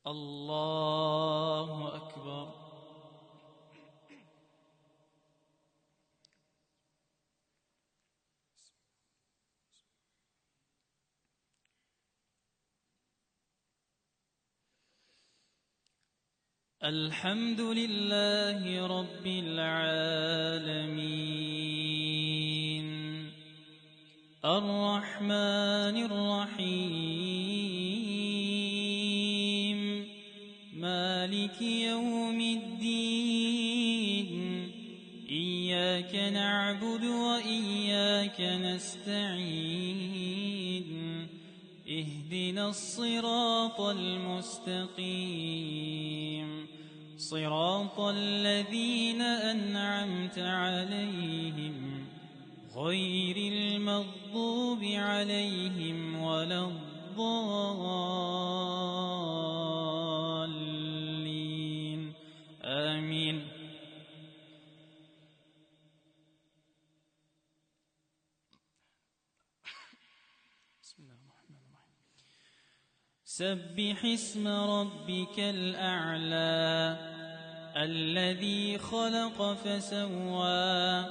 الله أكبر. الحمد لله رب العالمين الرحمن الرحيم مالك يوم الدين إياك نعبد وإياك نستعين اهدنا الصراط المستقيم صراط الذين أنعمت عليهم غير المغضوب عليهم ولا الضالين آمين. بسم الله الرحمن الرحيم. سبح اسم ربك الأعلى الذي خلق فسوى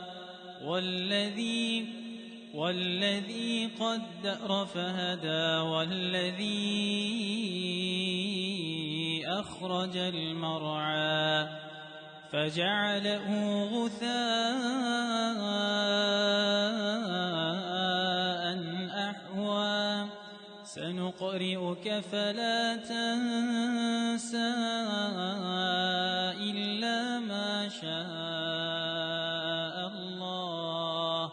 والذي قدر فهدى والذي أخرج المرعى فجعله غثاء أحوى سنقرئك فلا تنسى إلا ما شاء الله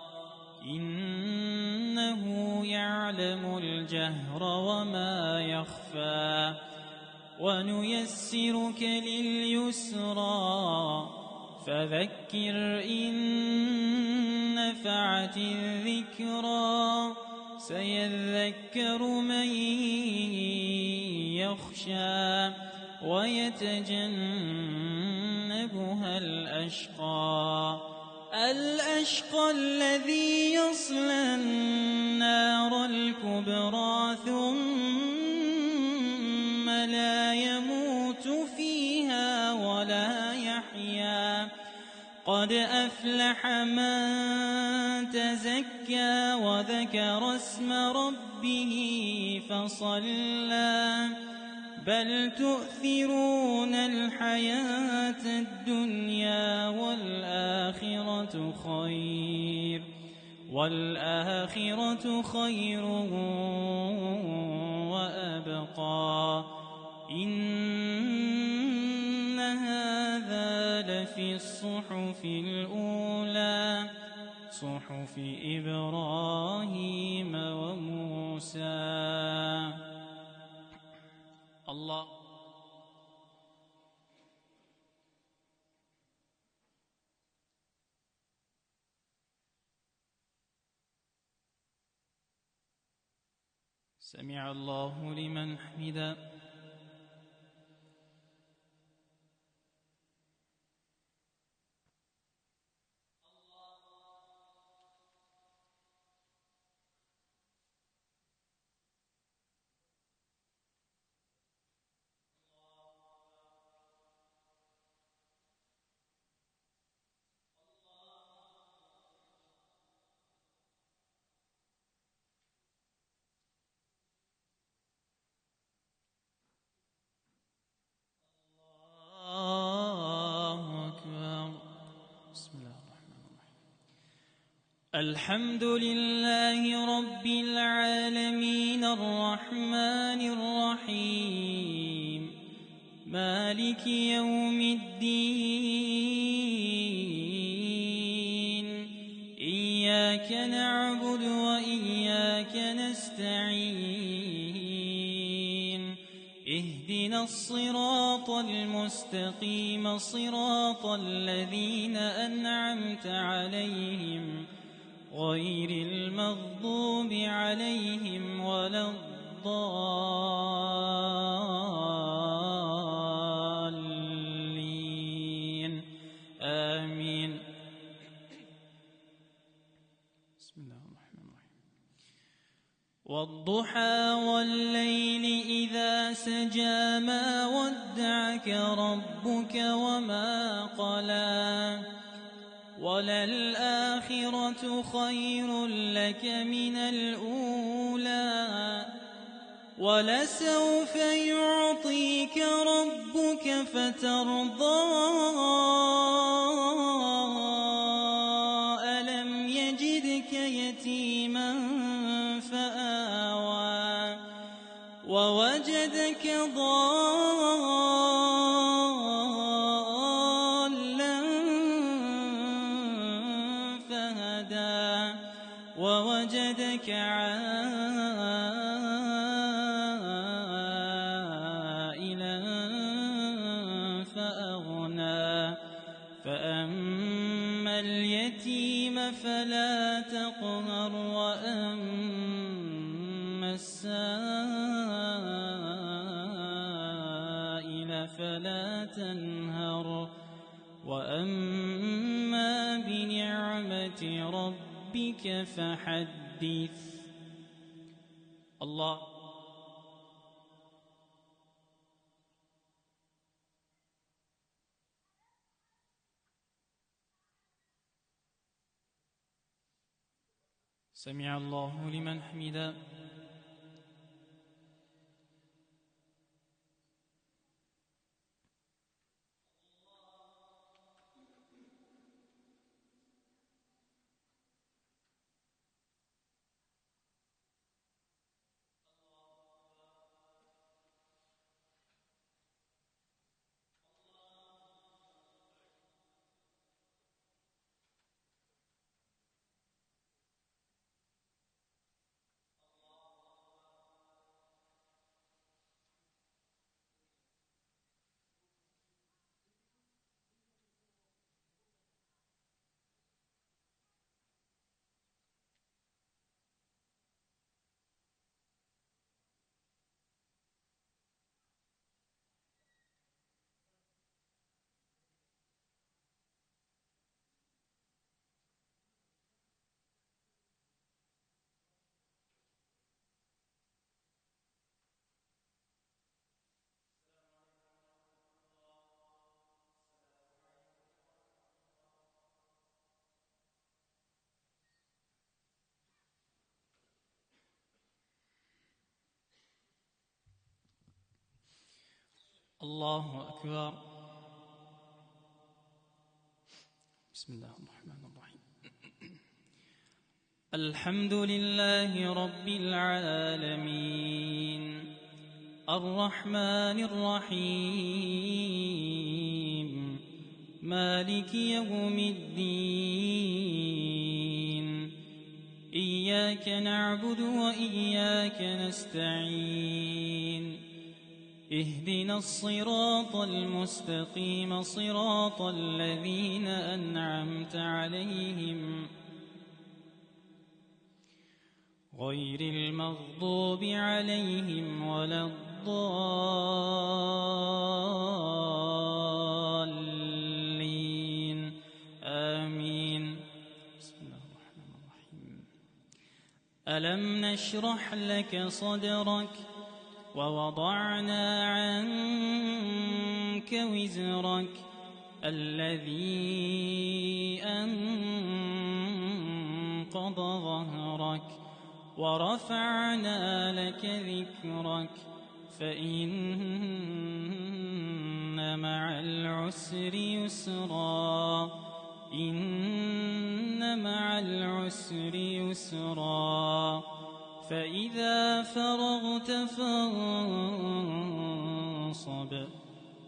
إنه يعلم الجهر وما يخفى ونيسرك لليسرى فذكر إن نفعت الذكرى سيذكر من يخشى ويتجنبها الأشقى الذي يصلى النار الكبرى ثم لا يموت فيها ولا يحيا قد أفلح من تزكى وذكر اسم ربه فصلى بل تؤثرون الحياة الدنيا والآخرة خير وأبقى إن هذا لفي الصحف الأولى صحف إبراهيم وموسى. الله سمع الله لمن حمده. الحمد لله رب العالمين الرحمن الرحيم مالك يوم الدين إياك نعبد وإياك نستعين اهدنا الصراط المستقيم صراط الذين أنعمت عليهم غير المغضوب عليهم ولا الضالين آمين. بسم الله الرحمن الرحيم. والضحى والليل إذا سجى ما ودعك ربك وما قلى وللآخرة خير لك من الأولى ولسوف يعطيك ربك فترضى ألم يجدك يتيما فآوى ووجدك ضالا فهدى ووجدك عائلا فأغنى فأما اليتيم فلا تقهر وأما السائل فلا تنهر وأما بنعمة ربك فحدث. الله. سمع الله لمن حمده. الله أكبر. بسم الله الرحمن الرحيم. الحمد لله رب العالمين الرحمن الرحيم مالك يوم الدين إياك نعبد وإياك نستعين اهدنا الصراط المستقيم صراط الذين أنعمت عليهم غير المغضوب عليهم ولا الضالين آمين. بسم الله الرحمن الرحيم. ألم نشرح لك صدرك ووضعنا عنك وزرك الذي أنقض ظهرك ورفعنا لك ذكرك فإن مع العسر يسرا إن مع العسر يسرا فإذا فرغت فانصب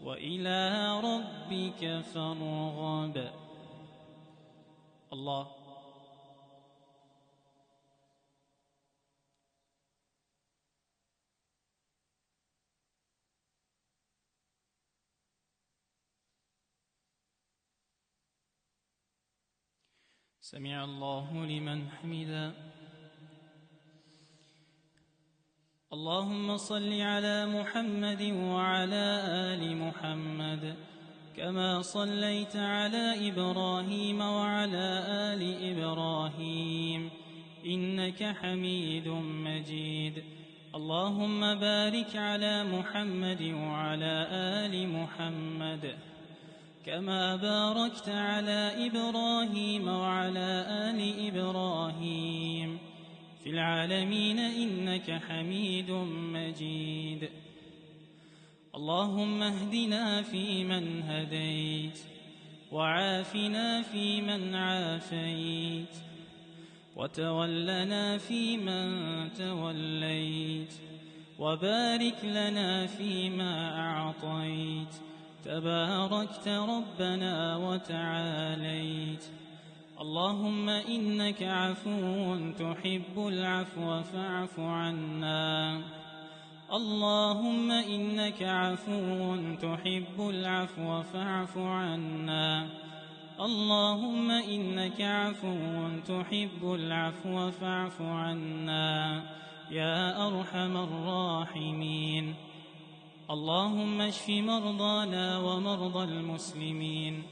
وإلى ربك فارغب. الله. سمع الله لمن حمده. اللهم صل على محمد وعلى آل محمد كما صليت على إبراهيم وعلى آل إبراهيم إنك حميد مجيد. اللهم بارك على محمد وعلى آل محمد كما باركت على إبراهيم وعلى آل إبراهيم في العالمين إنك حميد مجيد. اللهم اهدنا فيمن هديت، وعافنا فيمن عافيت، وتولنا فيمن توليت، وبارك لنا فيما أعطيت. تباركت ربنا وتعاليت. اللهم إنك عفو تحب العفو فاعف عنا. اللهم إنك عفو تحب العفو فاعف عنا. اللهم إنك عفو تحب العفو فاعف عنا يا أرحم الراحمين. اللهم اشف مرضانا ومرضى المسلمين.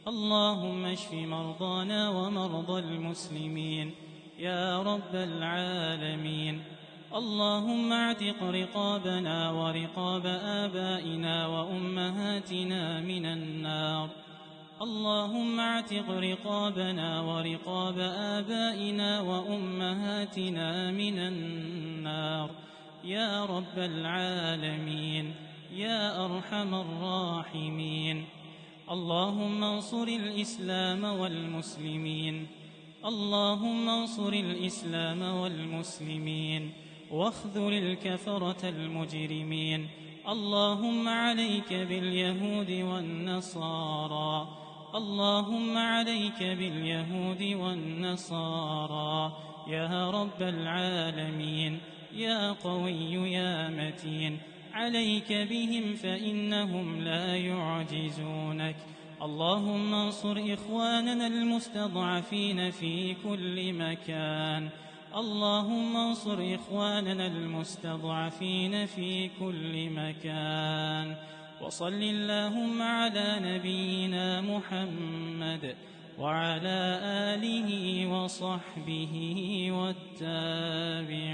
اللهم اشف مرضانا ومرضى المسلمين يا رب العالمين. اللهم اعتق رقابنا ورقاب آبائنا وأمهاتنا من النار. اللهم اعتق رقابنا ورقاب آبائنا وأمهاتنا من النار يا رب العالمين يا أرحم الراحمين. اللهم انصر الإسلام والمسلمين. اللهم انصر الإسلام والمسلمين واخذل الكفرة المجرمين. اللهم عليك باليهود والنصارى. اللهم عليك باليهود والنصارى يا رب العالمين يا قوي يا متين. عليك بهم فإنهم لا يعجزونك. اللهم انصر إخواننا المستضعفين في كل مكان. اللهم انصر إخواننا المستضعفين في كل مكان. وصل اللهم على نبينا محمد وعلى آله وصحبه والتابعين.